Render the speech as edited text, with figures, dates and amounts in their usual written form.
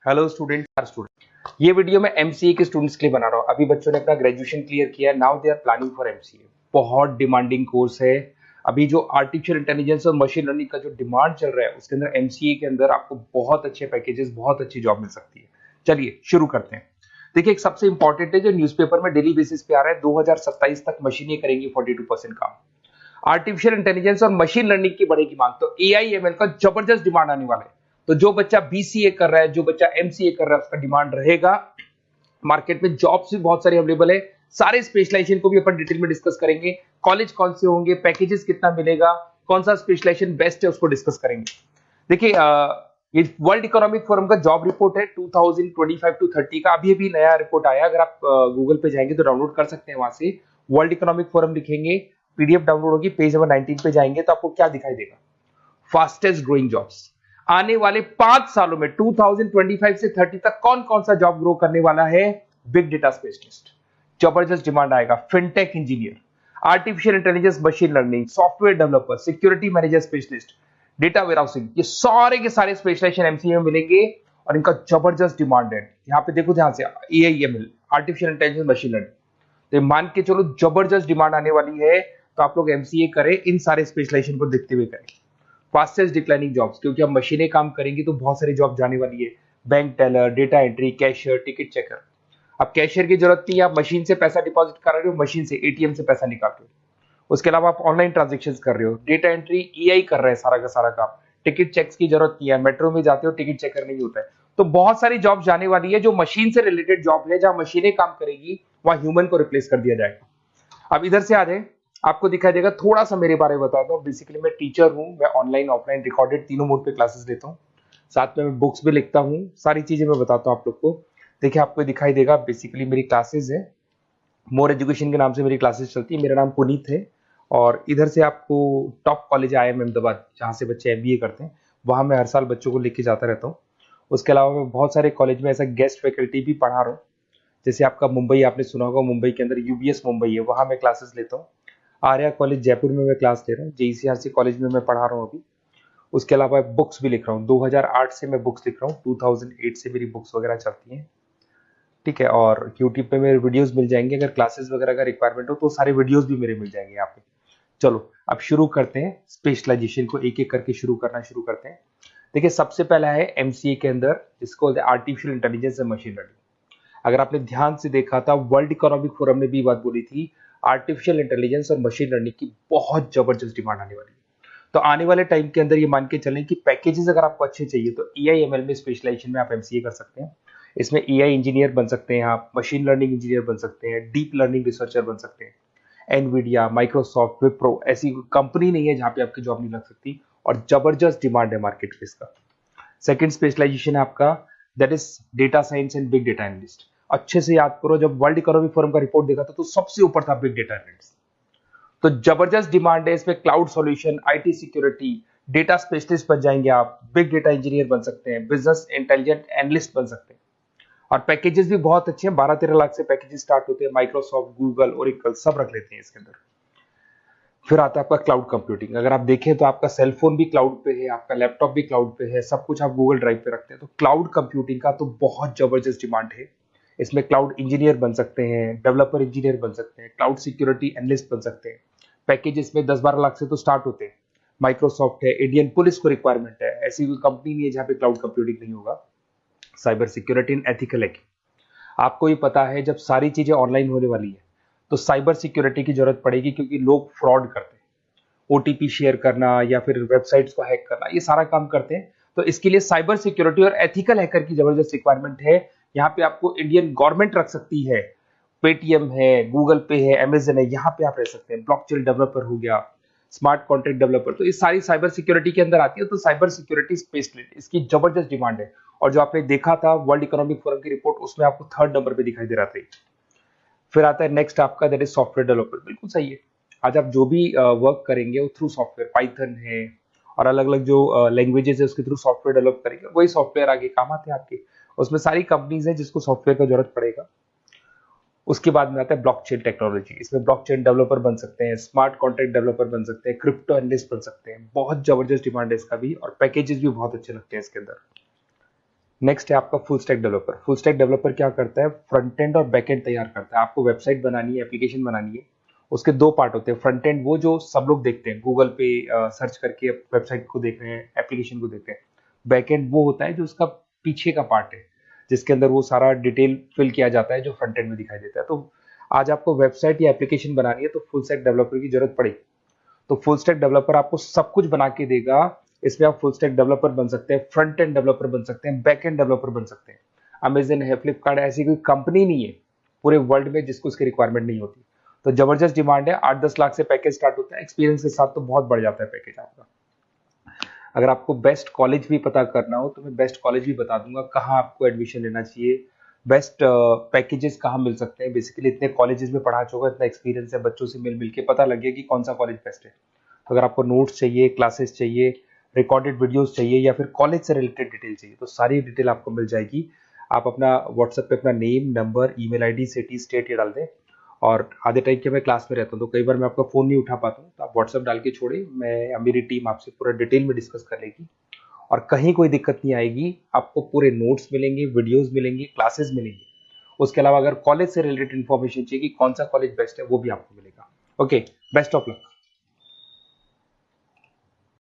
Hello student. ये video मैं MCA के स्टूडेंट्स के लिए बना रहा हूँ। अभी बच्चों ने अपना ग्रेजुएशन क्लियर किया, now they are planning for MCA. बहुत डिमांडिंग कोर्स है। अभी जो आर्टिफिशियल इंटेलिजेंस और मशीन लर्निंग का जो डिमांड चल रहा है उसके अंदर एमसीए के अंदर आपको बहुत अच्छे पैकेजेस, बहुत अच्छी जॉब मिल सकती है। चलिए शुरू करते हैं। देखिए, एक सबसे इंपॉर्टेंट है जो न्यूज़पेपर में डेली बेसिस पे आ रहा है, 2027 तक मशीनें करेंगी 42% काम। आर्टिफिशियल इंटेलिजेंस और मशीन लर्निंग की बढ़ेगी मांग, तो एआई एमएल का जबरदस्त डिमांड आने वाला है। तो जो बच्चा बीसीए कर रहा है, जो बच्चा एमसीए कर रहा है, उसका डिमांड रहेगा। मार्केट में जॉब्स भी बहुत सारे अवेलेबल है। सारे स्पेशलाइजेशन को भी अपन डिटेल में डिस्कस करेंगे। कॉलेज कौन से होंगे, पैकेजेस कितना मिलेगा, कौन सा स्पेशलाइजेशन बेस्ट है, उसको डिस्कस करेंगे। देखिए, ये वर्ल्ड इकोनॉमिक फोरम का जॉब रिपोर्ट है 2025 टू 30 का। अभी अभी नया रिपोर्ट आया, अगर आप गूगल पे जाएंगे तो डाउनलोड कर सकते हैं। वहां से वर्ल्ड इकोनॉमिक फोरम लिखेंगे, पीडीएफ डाउनलोड होगी, पेज नंबर 19 पे जाएंगे तो आपको क्या दिखाई देगा, फास्टेस्ट ग्रोइंग जॉब्स। आने वाले 5 सालों में 2025 से 30 तक कौन कौन सा जॉब ग्रो करने वाला है। बिग डेटा स्पेशलिस्ट, जबरदस्त डिमांड आएगा। Fintech engineer, artificial intelligence machine learning, software developer, security manager specialist, data warehousing, ये सारे के सारे स्पेशलाइजेशन एमसीए में मिलेंगे और इनका जबरदस्त डिमांड है। यहाँ पे देखो, ध्यान से, AIML, artificial intelligence machine learning, तो मान के चलो जबरदस्त डिमांड आने वाली है। तो आप लोग एमसीए करें, इन सारे स्पेशलाइजेशन को देखते हुए करें। फास्टेस्ट डिक्लाइनिंग जॉब्स, क्योंकि अब मशीनें काम करेंगी तो बहुत सारी जॉब जाने वाली है। Bank teller, data entry, cashier, ticket checker. अब कैशियर की जरूरत नहीं है, आप मशीन से पैसा डिपॉजिट कर रहे हो, मशीन से एटीएम से पैसा निकाल रहे हो। उसके अलावा आप ऑनलाइन ट्रांजेक्शन कर रहे हो, डेटा एंट्री एआई कर रहा है सारा का सारा काम। टिकट चेक्स की जरूरत नहीं है, मेट्रो में जाते हो टिकट चेकर नहीं होता है। तो बहुत सारी जॉब जाने वाली है जो मशीन से रिलेटेड जॉब है, जहां मशीनें काम करेगी वहां ह्यूमन को रिप्लेस कर दिया जाएगा। अब इधर से आ जाए, आपको दिखाई देगा। थोड़ा सा मेरे बारे में बताता हूँ। बेसिकली मैं टीचर हूँ, मैं ऑनलाइन ऑफलाइन रिकॉर्डेड तीनों मोड पे क्लासेस लेता हूँ। साथ में मैं बुक्स भी लिखता हूँ, सारी चीजें मैं बताता हूँ आप लोग को। देखिए, आपको दिखाई देगा, बेसिकली मेरी क्लासेस है, मोर एजुकेशन के नाम से मेरी क्लासेस चलती है। मेरा नाम पुनीत है। और इधर से आपको टॉप कॉलेज IIM अहमदाबाद, जहाँ से बच्चे एमबीए करते हैं, वहाँ मैं हर साल बच्चों को लेके जाता रहता हूँ। उसके अलावा मैं बहुत सारे कॉलेज में ऐसा गेस्ट फैकल्टी भी पढ़ा रहा हूँ। जैसे आपका मुंबई, आपने सुना होगा, मुंबई के अंदर यूबीएस मुंबई है, वहाँ मैं क्लासेस लेता हूँ। आर्या कॉलेज जयपुर में मैं क्लास ले रहा हूँ। जेईसीआरसी कॉलेज में मैं पढ़ा रहा हूँ अभी। उसके अलावा बुक्स भी लिख रहा हूँ, 2008 से मैं बुक्स लिख रहा हूँ, 2008 से मेरी बुक्स वगैरह चलती हैं। ठीक है, और यूट्यूब पे मेरे वीडियोस मिल जाएंगे। अगर क्लासेस वगैरह का रिक्वायरमेंट हो तो सारे वीडियोस भी मेरे मिल जाएंगे यहाँ पे। चलो अब शुरू करते हैं, स्पेशलाइजेशन को एक एक करके शुरू करते हैं। देखिए, सबसे पहला है एमसीए के अंदर, जिसको artificial intelligence and machine learning. अगर आपने ध्यान से देखा था, वर्ल्ड इकोनॉमिक फोरम ने भी बात बोली थी, आर्टिफिशियल इंटेलिजेंस और मशीन लर्निंग की बहुत जबरदस्त डिमांड आने वाली है। तो आने वाले टाइम के अंदर ये मान के चलें कि पैकेजेस अगर आपको अच्छे चाहिए तो एआईएमएल में स्पेशलाइजेशन में आप एमसीए कर सकते हैं। इसमें एआई इंजीनियर बन सकते हैं, आप मशीन लर्निंग इंजीनियर बन सकते हैं, डीप लर्निंग रिसर्चर बन सकते हैं। एनवीडिया, माइक्रोसॉफ्ट, विप्रो, ऐसी कंपनी नहीं है जहां पे आपकी जॉब नहीं लग सकती, और जबरदस्त डिमांड है मार्केट में इसका। सेकंड स्पेशलाइजेशन है आपका, that is data science and big data analyst. अच्छे से याद करो, जब वर्ल्ड इकोनॉमिक फोरम का रिपोर्ट देखा था तो सबसे ऊपर था बिग डेटा एनालिस्ट। तो जबरदस्त डिमांड है इसमें। Cloud solution, IT security, data specialist बन जाएंगे आप, बिग डेटा इंजीनियर बन सकते हैं, बिजनेस इंटेलिजेंट एनालिस्ट बन सकते हैं। और पैकेजेस भी बहुत अच्छे हैं, 12-13 लाख से पैकेजेस स्टार्ट होते हैं। माइक्रोसॉफ्ट, गूगल, ओरेकल सब रख लेते हैं इसके अंदर। फिर आता है आपका क्लाउड कंप्यूटिंग। अगर आप देखें तो आपका सेल फोन भी क्लाउड पे है, आपका लैपटॉप भी क्लाउड पे है, सब कुछ आप गूगल ड्राइव पे रखते हैं। तो क्लाउड कंप्यूटिंग का तो बहुत जबरदस्त डिमांड है। इसमें क्लाउड इंजीनियर बन सकते हैं, डेवलपर इंजीनियर बन सकते हैं, क्लाउड सिक्योरिटी एनालिस्ट बन सकते हैं। पैकेज इसमें 10-12 लाख से तो स्टार्ट होते हैं। माइक्रोसॉफ्ट है, इंडियन पुलिस को रिक्वायरमेंट है, ऐसी कोई कंपनी नहीं है जहां पे क्लाउड कंप्यूटिंग नहीं होगा। Cyber security and ethical hacking, आपको ही पता है जब सारी चीजें ऑनलाइन होने वाली है तो साइबर सिक्योरिटी की जरूरत पड़ेगी, क्योंकि लोग फ्रॉड करते हैं। ओटीपी शेयर करना या फिर वेबसाइट्स को हैक करना, ये सारा काम करते हैं। तो इसके लिए साइबर सिक्योरिटी और एथिकल हैकर की जबरदस्त रिक्वायरमेंट है। यहाँ पे आपको इंडियन गवर्नमेंट रख सकती है, पेटीएम है, गूगल पे है, अमेजन है, यहाँ पे आप रह सकते हैं। ब्लॉकचेन डेवलपर हो गया, स्मार्ट कॉन्ट्रैक्ट डेवलपर, तो ये सारी साइबर सिक्योरिटी के अंदर आती है। तो साइबर सिक्योरिटी स्पेशलिस्ट, इसकी जबरदस्त डिमांड है। और जो आपने देखा था वर्ल्ड इकोनॉमिक फोरम की रिपोर्ट, उसमें आपको 3rd नंबर पे दिखाई दे रहा था। फिर आता है नेक्स्ट आपका, दैट इज सॉफ्टवेयर डेवलपर। बिल्कुल सही है। आज आप जो भी वर्क करेंगे वो थ्रू सॉफ्टवेयर, पाइथन है और अलग अलग जो लैंग्वेजेस है उसके थ्रू सॉफ्टवेयर डेवलप करेंगे, वही सॉफ्टवेयर आगे काम आते हैं आपके। उसमें सारी कंपनीज है जिसको सॉफ्टवेयर का जरूरत पड़ेगा। उसके बाद में आता है ब्लॉकचेन टेक्नोलॉजी। इसमें ब्लॉकचेन डेवलपर बन सकते हैं, स्मार्ट कॉन्ट्रैक्ट डेवलपर बन सकते हैं, क्रिप्टो एनालिस्ट बन सकते हैं। बहुत जबरदस्त डिमांड है इसका भी, और पैकेजेस भी बहुत अच्छे लगते हैं इसके अंदर। नेक्स्ट है आपका full stack developer. Full stack developer क्या करता है, फ्रंट एंड और बैक एंड तैयार करता है। आपको वेबसाइट बनानी है, एप्लीकेशन बनानी है, उसके दो पार्ट होते हैं। फ्रंट एंड वो जो सब लोग देखते हैं, गूगल पे सर्च करके वेबसाइट को देख रहे हैं, एप्लीकेशन को देख रहे हैं। बैक एंड वो होता है जो उसका पीछे का पार्ट है, जिसके अंदर वो सारा डिटेल फिल किया जाता है जो फ्रंट एंड में दिखाई देता है। तो आज आपको वेबसाइट या एप्लीकेशन बनानी है तो फुल स्टैक डेवलपर की जरूरत पड़ेगी। तो फुल स्टैक डेवलपर आपको सब कुछ बना के देगा। इसमें आप फुल स्टैक डेवलपर बन सकते हैं, फ्रंट एंड डेवलपर बन सकते हैं, बैक एंड डेवलपर बन सकते हैं। अमेजन है, फ्लिपकार्ट, ऐसी कोई कंपनी नहीं है पूरे वर्ल्ड में जिसको उसकी रिक्वायरमेंट नहीं होती। तो जबरदस्त डिमांड है, 8-10 लाख से पैकेज स्टार्ट होता है, एक्सपीरियंस के साथ तो बहुत बढ़ जाता है पैकेज आपका। अगर आपको बेस्ट कॉलेज भी पता करना हो तो मैं बेस्ट कॉलेज भी बता दूंगा, कहाँ आपको एडमिशन लेना चाहिए, बेस्ट पैकेजेस कहाँ मिल सकते हैं। बेसिकली इतने कॉलेजेस में पढ़ा चुका, इतना एक्सपीरियंस है, बच्चों से मिल मिल के पता लग गया कि कौन सा कॉलेज बेस्ट है। तो अगर आपको नोट्स चाहिए, क्लासेस चाहिए, रिकॉर्डेड वीडियोस चाहिए या फिर कॉलेज से रिलेटेड डिटेल चाहिए तो सारी डिटेल आपको मिल जाएगी। आप अपना व्हाट्सएप पे अपना name, number, email ID, city, state ये डाल दें। और आधे टाइम के मैं क्लास में रहता हूँ तो कई बार मैं आपका फ़ोन नहीं उठा पाता हूँ, तो आप व्हाट्सएप डाल के छोड़े, मैं या मेरी टीम आपसे पूरा डिटेल में डिस्कस कर लेगी। और कहीं कोई दिक्कत नहीं आएगी, आपको पूरे नोट्स मिलेंगे, वीडियोस मिलेंगे, क्लासेस मिलेंगे। उसके अलावा अगर कॉलेज से रिलेटेड इन्फॉर्मेशन चाहिए कि कौन सा कॉलेज बेस्ट है वो भी आपको मिलेगा। Okay, best of luck.